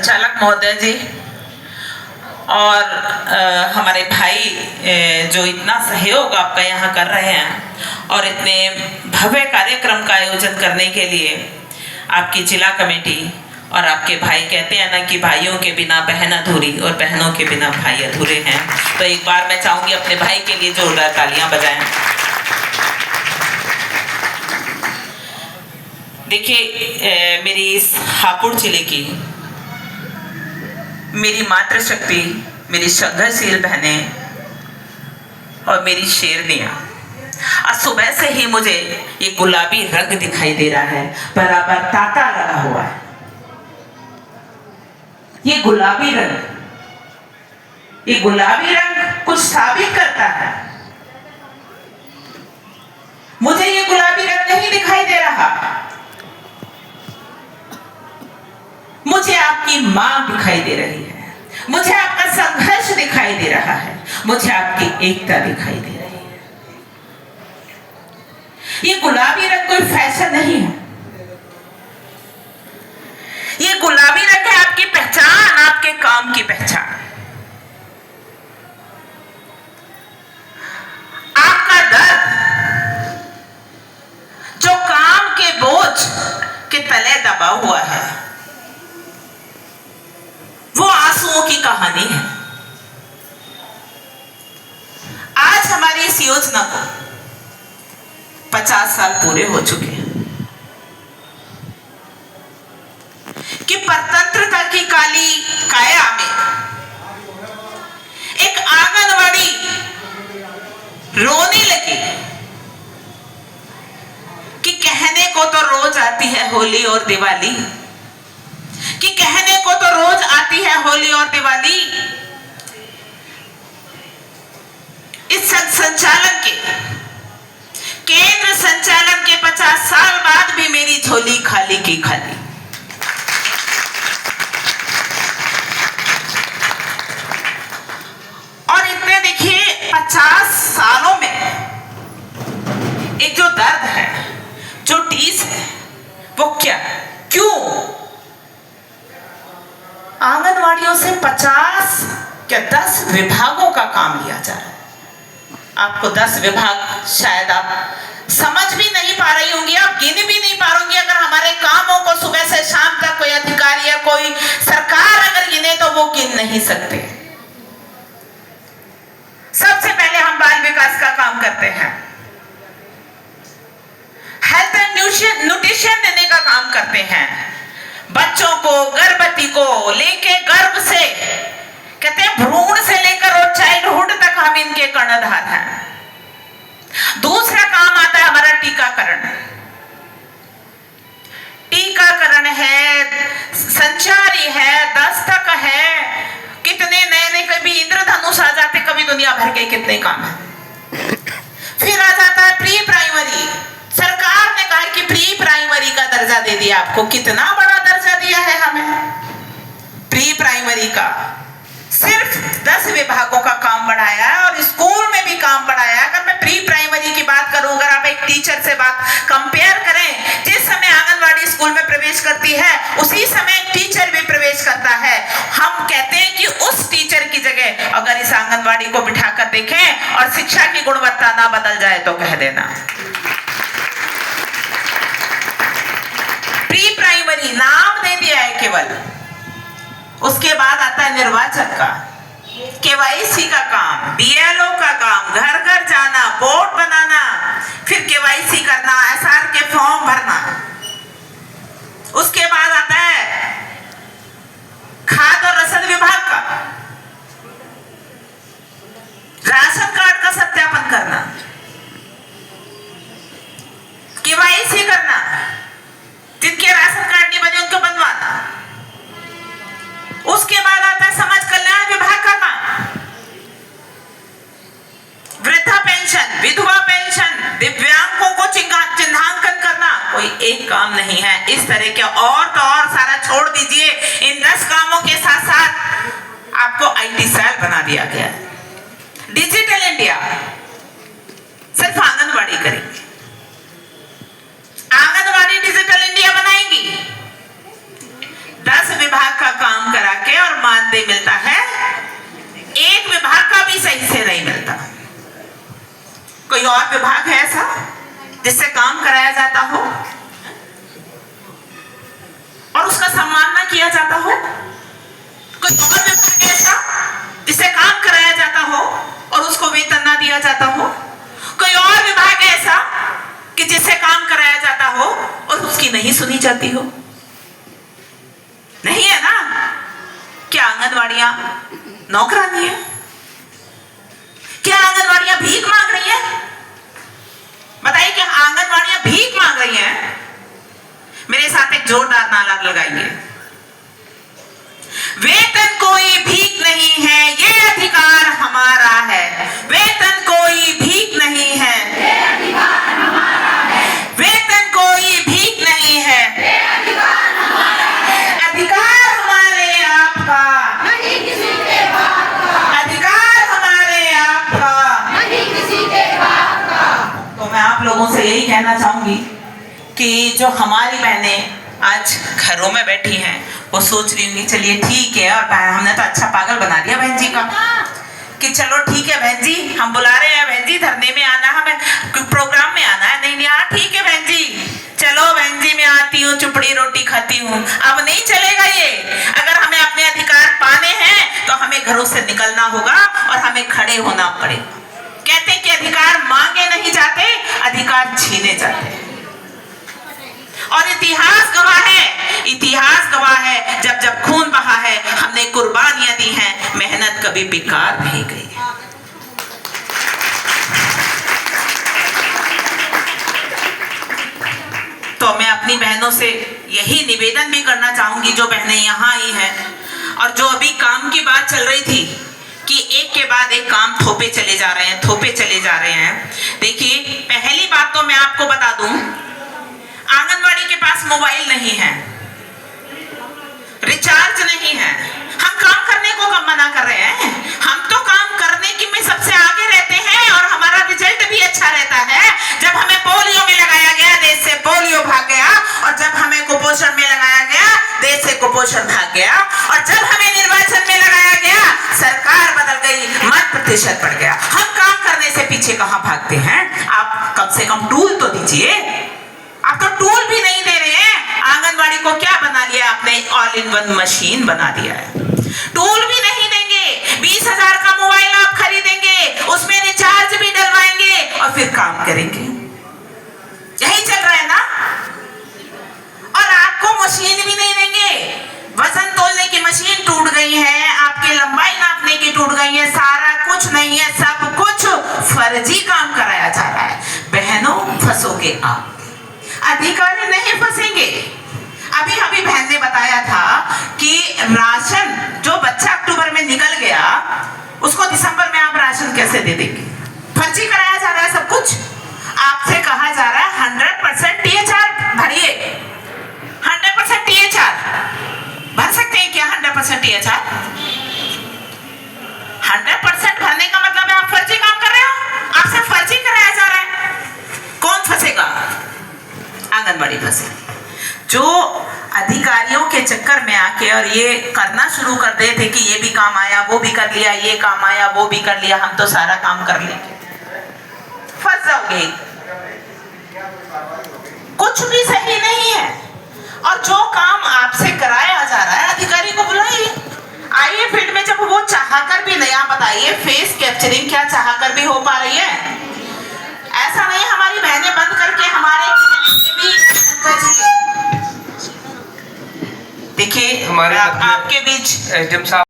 संचालक महोदय जी और हमारे भाई जो इतना सहयोग आपका यहाँ कर रहे हैं और इतने भव्य कार्यक्रम का आयोजन करने के लिए आपकी जिला कमेटी और आपके भाई, कहते हैं ना कि भाइयों के बिना बहन अधूरी और बहनों के बिना भाई अधूरे हैं, तो एक बार मैं चाहूँगी अपने भाई के लिए जोरदार तालियां बजाएं। देखिए, मेरी इस हापुड़ जिले की मेरी मातृशक्ति, मेरी संघर्षशील बहनें और मेरी शेरनियां, आज सुबह से ही मुझे ये गुलाबी रंग दिखाई दे रहा है, बराबर तांता लगा हुआ है। ये गुलाबी रंग कुछ साबित करता है। मुझे ये गुलाबी रंग नहीं दिखाई दे रहा, मुझे आपकी मां दिखाई दे रही है, मुझे आपका संघर्ष दिखाई दे रहा है, मुझे आपकी एकता दिखाई दे रही है। ये गुलाबी रंग कोई फैशन नहीं है, ये गुलाबी रंग है आपकी पहचान, आपके काम की पहचान, आपका दर्द जो काम के बोझ के तले दबा हुआ है, वो आंसुओं की कहानी है। आज हमारी इस योजना को 50 साल पूरे हो चुके हैं कि परतंत्रता की काली काया में एक आंगनवाड़ी रोने लगी कि कहने को तो रोज आती है होली और दिवाली, कि कहने को तो रोज आती है होली और दिवाली, इस संचालन के केंद्र संचालन के 50 साल बाद भी मेरी झोली खाली की खाली। और इतने देखिए 50 सालों में एक जो दर्द है, जो टीस है, वो क्या, क्यों आंगनवाड़ियों से 50 या 10 विभागों का काम लिया जा रहा है। आपको 10 विभाग शायद आप समझ भी नहीं पा रही होंगी, आप गिन भी नहीं पा रही होंगी। अगर हमारे कामों को सुबह से शाम तक कोई अधिकारी या कोई सरकार अगर गिने तो वो गिन नहीं सकते। सबसे पहले हम बाल विकास का काम करते हैं, हेल्थ एंड न्यूट्रिशन देने का काम करते हैं, बच्चों को, गर्भवती को लेके गर्भ से, कहते हैं भ्रूण से लेकर और चाइल्डहुड तक हम इनके कर्णधार हैं। दूसरा काम आता है हमारा टीकाकरण। टीकाकरण है, संचारी है, दस्तक है, कितने नए नए, कभी इंद्रधनुष आ जाते, कभी दुनिया भर के कितने काम है। फिर आ जाता है प्री प्राइमरी। सरकार ने कहा कि प्री प्राइमरी का दर्जा दे दिया आपको, कितना बड़ा दर्जा दिया है हमें प्री प्राइमरी का। सिर्फ 10 विभागों का काम बढ़ाया है और स्कूल में भी काम बढ़ाया है। अगर मैं प्री प्राइमरी की बात करूं, अगर आप एक टीचर से बात कंपेयर करें, जिस समय आंगनवाड़ी स्कूल में प्रवेश करती है उसी समय एक टीचर भी प्रवेश करता है। हम कहते हैं कि उस टीचर की जगह अगर इस आंगनवाड़ी को बिठाकर देखें और शिक्षा की गुणवत्ता ना बदल जाए तो कह देना। प्री प्राइमरी नाम दे दिया है केवल, उसके बाद आता है निर्वाचन का, केवाईसी का काम, बीएलओ का काम, घर घर जाना, बोर्ड बनाना, फिर केवाईसी करना, एसआर के फॉर्म भरना। उसके बाद आता है खाद्य और रसद विभाग का, राशन कार्ड का सत्यापन करना, केवाईसी करना, जिनके राशन कार्ड नहीं बने उनको बनवाना। उसके बाद आता है समाज कल्याण विभाग का काम, वृद्धा पेंशन, विधवा पेंशन, दिव्यांगों को चिन्हांकन करना, कोई एक काम नहीं है। इस तरह के और तो और सारा छोड़ दीजिए, इन 10 कामों के साथ साथ आपको आईटी सेल बना दिया गया है। डिजिटल इंडिया सिर्फ आंगनवाड़ी करेंगे, आंगनवाड़ी डिजिटल इंडिया बनाएंगी, 10 विभाग का काम मानदेय मिलता है, एक विभाग का भी सही से नहीं मिलता। कोई और विभाग है ऐसा जिससे काम कराया जाता हो और उसका सम्मान ना किया जाता हो? कोई और विभाग ऐसा जिससे काम कराया जाता हो और उसको वेतन ना दिया जाता हो? कोई और विभाग ऐसा कि जिससे काम कराया जाता हो और उसकी नहीं सुनी जाती हो? नहीं है ना? क्या आंगनवाड़ियां नौकरानी है? क्या आंगनवाड़ियां भीख मांग रही है? बताइए, क्या आंगनवाड़ियां भीख मांग रही हैं? मेरे साथ एक जोरदार नारा लगाइए। वेतन कोई भीख नहीं है, ये अधिकार हमारा है। वेतन कोई भीख नहीं है, ये अधिकार हमारा है। वेतन कोई भीख नहीं है, ये अधिकार हमारा है। अधिकार हमारे आपका, नहीं किसी के बाप का। अधिकार हमारे आपका, नहीं किसी के बाप का। तो मैं आप लोगों से यही कहना चाहूंगी कि जो हमारी बहनें आज घरों में बैठी हैं वो सोच रही होंगी चलिए ठीक है, और हमने तो अच्छा पागल बना दिया बहन जी का कि चलो ठीक है बहन जी, हम बुला रहे हैं बहन जी, धरने में आना, हमें प्रोग्राम में आना है। नहीं हाँ ठीक है बहन जी, चलो बहन जी मैं आती हूँ, चुपड़ी रोटी खाती हूँ। अब नहीं चलेगा ये। अगर हमें अपने अधिकार पाने हैं तो हमें घरों से निकलना होगा और हमें खड़े होना पड़ेगा। कहते हैं कि अधिकार मांगे नहीं जाते, अधिकार छीने जाते हैं। और इतिहास गवाह है जब जब खून बहा है, हमने कुर्बानियां दी हैं, मेहनत कभी बेकार नहीं गई। तो मैं अपनी बहनों से यही निवेदन भी करना चाहूंगी, जो बहनें यहाँ आई हैं और जो अभी काम की बात चल रही थी कि एक के बाद एक काम थोपे चले जा रहे हैं। देखिए, पहली बात तो मैं आपको बता दूं, आंगनवाड़ी के पास मोबाइल नहीं है, रिचार्ज नहीं है। हम काम करने को कब मना कर रहे हैं? हम तो काम करने की में सबसे आगे रहते हैं और हमारा रिजल्ट भी अच्छा रहता है। जब हमें पोलियो में लगाया गया, देश से पोलियो भाग गया, और जब हमें कुपोषण में लगाया गया, देश से कुपोषण भाग गया, और जब हमें निर्वाचन में लगाया गया, सरकार बदल गई, मत प्रतिशत बढ़ गया। हम काम करने से पीछे कहां भागते हैं? आप कम से कम टूल तो दीजिए। आप तो टूल भी नहीं दे रहे हैं। आंगनवाड़ी को क्या बना लिया आपने? ऑल इन वन मशीन बना दिया है। टूल भी नहीं देंगे, 20,000 का मोबाइल आप खरीदेंगे, उसमें रिचार्ज भी डलवाएंगे और फिर काम करेंगे। यही चल रहा है ना? और आपको मशीन भी नहीं देंगे। वजन तोलने की मशीन टूट गई है, आपकी लंबाई नापने की टूट गई है, सारा कुछ नहीं है, सब कुछ फर्जी काम कराया जा रहा है। बहनों, फंसोगे आप, अधिकारी नहीं फंसेंगे। अभी बहन ने बताया था कि राशन जो बच्चा अक्टूबर में निकल गया, उसको दिसंबर में आप राशन कैसे दे देंगे? फर्जी कराया जा रहा है सब कुछ। आपसे कहा जा रहा है 100% THR भरिए। 100% THR भर सकते हैं क्या? 100% THR 100% भरने का मतलब है आप फर्जी काम कर रहे हो, आपसे फर्जी कराया जा रहा है। कौन फंसेगा? आंगनबाड़ी फंसे। जो अधिकारियों के चक्कर में आके और ये करना शुरू कर दे थे कि ये भी काम आया, वो भी कर लिया, ये काम आया, वो भी कर लिया, हम तो सारा काम कर लेंगे, फंस जाओगे। कुछ भी सही नहीं है। और जो काम आपसे कराया जा रहा है, अधिकारी को बुलाइए, आइए फील्ड में। जब वो चाहकर भी नहीं, आप बताइए फेस कैप्चरिंग क्या चाहकर भी हो पा रही है? ऐसा नहीं हमारी बहनें बंद करके हमारे भी। देखिए, आपके बीच